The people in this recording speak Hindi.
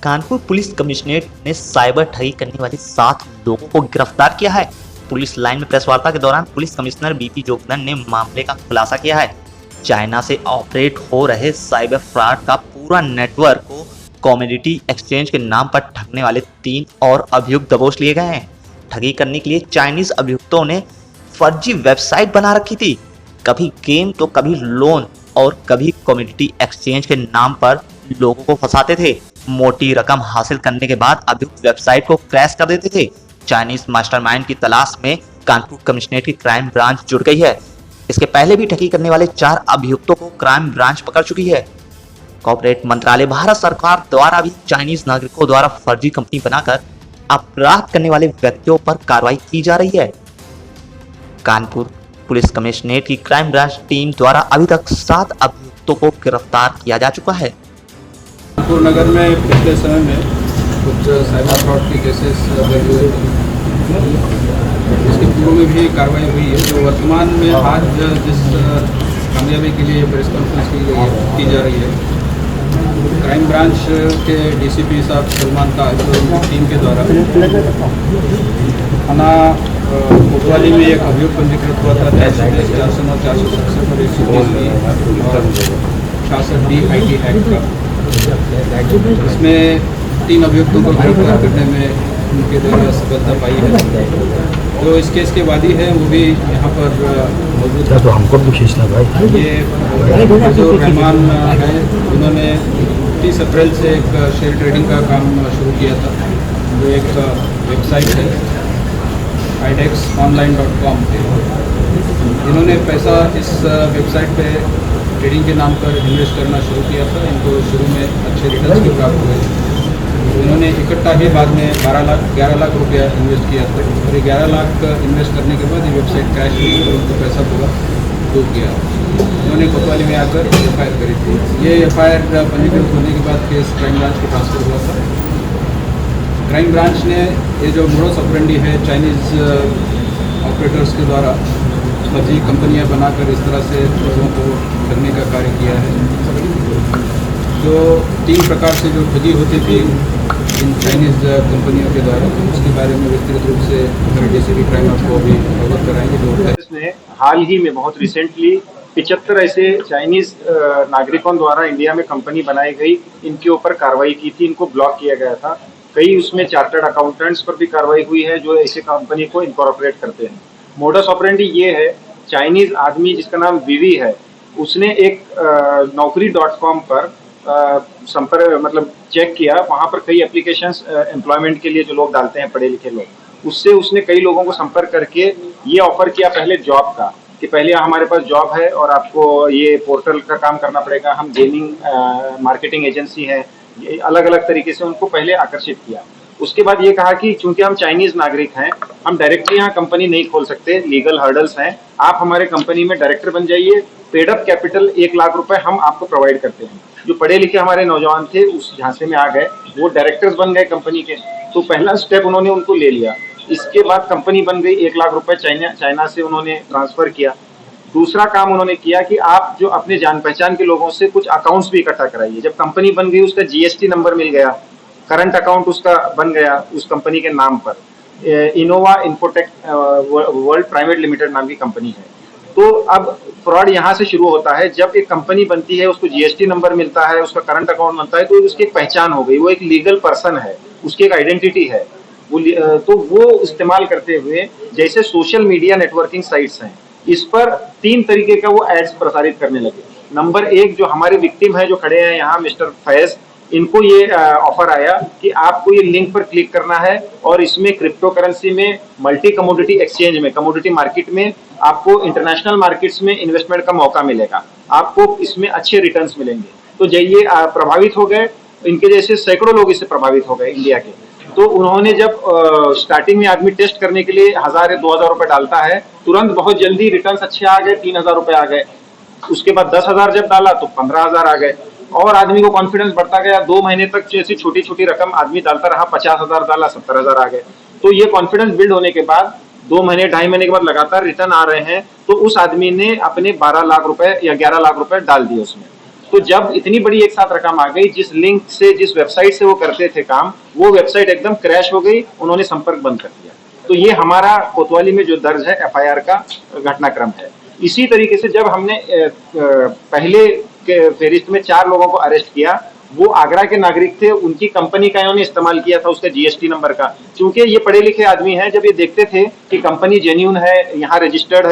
कानपुर पुलिस कमिश्नरेट ने साइबर ठगी करने वाले 7 लोगों को गिरफ्तार किया है। पुलिस लाइन में प्रेस वार्ता के दौरान पुलिस कमिश्नर बीपी जोगदंड ने मामले का खुलासा किया है। चाइना से ऑपरेट हो रहे साइबर फ्रॉड का पूरा नेटवर्क को कमोडिटी एक्सचेंज के नाम पर ठगने वाले 3 और अभियुक्त दबोच लिए गए हैं। ठगी करने के लिए चाइनीज अभियुक्तों ने फर्जी वेबसाइट बना रखी थी। कभी गेम तो कभी लोन और कभी कमोडिटी एक्सचेंज के नाम पर लोगों को फंसाते थे। मोटी रकम हासिल करने के बाद अभियुक्त वेबसाइट को क्रैश कर देते थे। चाइनीज मास्टरमाइंड की तलाश में कानपुर कमिश्नरेट की क्राइम ब्रांच जुड़ गई है। इसके पहले भी ठगी करने वाले 4 अभियुक्तों को क्राइम ब्रांच पकड़ चुकी है। कॉर्पोरेट मंत्रालय भारत सरकार द्वारा भी चाइनीज नागरिकों द्वारा फर्जी कंपनी बनाकर अपराध करने वाले व्यक्तियों पर कार्रवाई की जा रही है। कानपुर पुलिस कमिश्नरेट की क्राइम ब्रांच टीम द्वारा अभी तक 7 अभियुक्तों को गिरफ्तार किया जा चुका है। कानपुर नगर में पिछले समय में कुछ साइबर फ्रॉड के केसेस दर्ज हुए थे। इसके पूर्व में भी कार्रवाई हुई है। जो वर्तमान में आज जिस कामयाबी के लिए प्रेस कॉन्फ्रेंस की जा रही है, क्राइम ब्रांच के डीसीपी साहब सलमान का टीम के द्वारा थाना कोतवाली में एक अभियोग पंजीकृत हुआ था 409, 467 और 120 और 66D IT एक्ट का। इसमें 3 अभियुक्तों को गिरफ्तार करने में उनके द्वारा सफलता पाई है। जो इस केस के वादी है वो भी यहाँ पर मौजूद है। तो हमको भी खींचना भाई। ये जो रहमान है, उन्होंने 30 अप्रैल से एक शेयर ट्रेडिंग का काम शुरू किया था। जो एक वेबसाइट है idexonline.com। इन्होंने पैसा इस वेबसाइट पे ट्रेडिंग के नाम पर इन्वेस्ट करना शुरू किया था। इनको शुरू में अच्छे रिटर्न्स भी प्राप्त हुए। इन्होंने इकट्ठा ही बाद में 11 लाख रुपया इन्वेस्ट किया था और 11 लाख इन्वेस्ट करने के बाद ये वेबसाइट क्रैश हुई और उनको पैसा पूरा डूब गया। उन्होंने कोतवाली में आकर FIR करी थी। ये FIR पंजीकृत होने के बाद केस क्राइम ब्रांच को ट्रांसफर हुआ था। क्राइम ब्रांच ने ये जो मोडस ऑपरेंडी है चाइनीज़ ऑपरेटर्स के द्वारा फर्जी कंपनियां बनाकर इस तरह से लोगों को करने का कार्य किया है। जो 3 प्रकार से जो ठगी होती थी इन चाइनीज़ कंपनियों के द्वारा, उसके बारे में विस्तृत रूप से हमारे डीसीपी क्राइम आपको अभी अवगत कराएंगे। इसने हाल ही में बहुत रिसेंटली 75 ऐसे चाइनीज नागरिकों द्वारा इंडिया में कंपनी बनाई गई, इनके ऊपर कार्रवाई की थी, इनको ब्लॉक किया गया था। कई उसमें चार्टर्ड अकाउंटेंट्स पर भी कार्रवाई हुई है जो ऐसे कंपनी को इनकॉर्पोरेट करते हैं। मोडस ऑपरेंडी ये है, चाइनीज आदमी जिसका नाम विवी है, उसने एक naukri.com पर संपर्क चेक किया। वहाँ पर कई एप्लीकेशंस एम्प्लॉयमेंट के लिए जो लोग डालते हैं, पढ़े लिखे लोग, उससे उसने कई लोगों को संपर्क करके ये ऑफर किया पहले जॉब का, कि पहले हमारे पास जॉब है और आपको ये पोर्टल का काम करना पड़ेगा, हम गेमिंग मार्केटिंग एजेंसी है। अलग अलग तरीके से उनको पहले आकर्षित किया। उसके बाद ये कहा कि चूंकि हम चाइनीज नागरिक हैं, हम डायरेक्टली यहाँ कंपनी नहीं खोल सकते, लीगल हर्डल्स हैं, आप हमारे कंपनी में डायरेक्टर बन जाइए, पेड अप कैपिटल 1 लाख रुपए हम आपको प्रोवाइड करते हैं। जो पढ़े लिखे हमारे नौजवान थे उस झांसे में आ गए, वो डायरेक्टर्स बन गए कंपनी के। तो पहला स्टेप उन्होंने उनको ले लिया। इसके बाद कंपनी बन गई, 1 लाख रुपए चाइना से उन्होंने ट्रांसफर किया। दूसरा काम उन्होंने किया कि आप जो अपने जान पहचान के लोगों से कुछ अकाउंट्स भी इकट्ठा कराइए। जब कंपनी बन गई, उसका GST नंबर मिल गया, करंट अकाउंट उसका बन गया उस कंपनी के नाम पर। Innova infotech world private limited नाम की कंपनी है। तो अब फ्रॉड यहाँ से शुरू होता है। जब एक कंपनी बनती है, उसको GST नंबर मिलता है, उसका करंट अकाउंट बनता है, तो उसकी एक पहचान हो गई, वो एक लीगल पर्सन है, उसकी एक आइडेंटिटी है। तो वो इस्तेमाल करते हुए जैसे सोशल मीडिया नेटवर्किंग साइट्स हैं, इस पर 3 तरीके का वो एड्स प्रसारित करने लगे। नंबर 1, जो हमारे विक्टिम है जो खड़े हैं यहाँ, मिस्टर फैज, इनको ये ऑफर आया कि आपको ये लिंक पर क्लिक करना है और इसमें क्रिप्टो करेंसी में, मल्टी कमोडिटी एक्सचेंज में, कमोडिटी मार्केट में आपको इंटरनेशनल मार्केट्स में इन्वेस्टमेंट का मौका मिलेगा, आपको इसमें अच्छे रिटर्न्स मिलेंगे। तो ये प्रभावित हो गए, इनके जैसे सैकड़ों लोग इससे प्रभावित हो गए इंडिया के। तो उन्होंने जब स्टार्टिंग में आदमी टेस्ट करने के लिए 1000 या 2000 रुपए डालता है, तुरंत बहुत जल्दी रिटर्न्स अच्छे आ गए, 3000 रुपए आ गए। उसके बाद 10,000 जब डाला तो 15,000 आ गए और आदमी को कॉन्फिडेंस बढ़ता गया। 2 महीने तक जैसी छोटी छोटी रकम आदमी डालता रहा, 50,000 डाला, 70,000 आ गए। तो ये कॉन्फिडेंस बिल्ड होने के बाद 2 महीने 2.5 महीने के बाद लगातार रिटर्न आ रहे हैं, तो उस आदमी ने अपने 12 लाख रुपए या 11 लाख रुपए डाल दिए उसमें। तो जब इतनी बड़ी एक साथ रकम आ गई, जिस लिंक से, जिस वेबसाइट से वो करते थे काम, वो वेबसाइट एकदम क्रैश हो गई, उन्होंने संपर्क बंद कर दिया। तो ये हमारा कोतवाली में जो दर्ज है एफआईआर का घटनाक्रम है। इसी तरीके से जब हमने पहले के फेरिस्त में 4 लोगों को अरेस्ट किया, वो आगरा के नागरिक थे, उनकी कंपनी का इन्होंने इस्तेमाल किया था, उसका जीएसटी नंबर का। क्योंकि ये पढ़े लिखे आदमी हैं, जब ये देखते थे कि कंपनी जेन्युइन है, यहाँ रजिस्टर्ड है,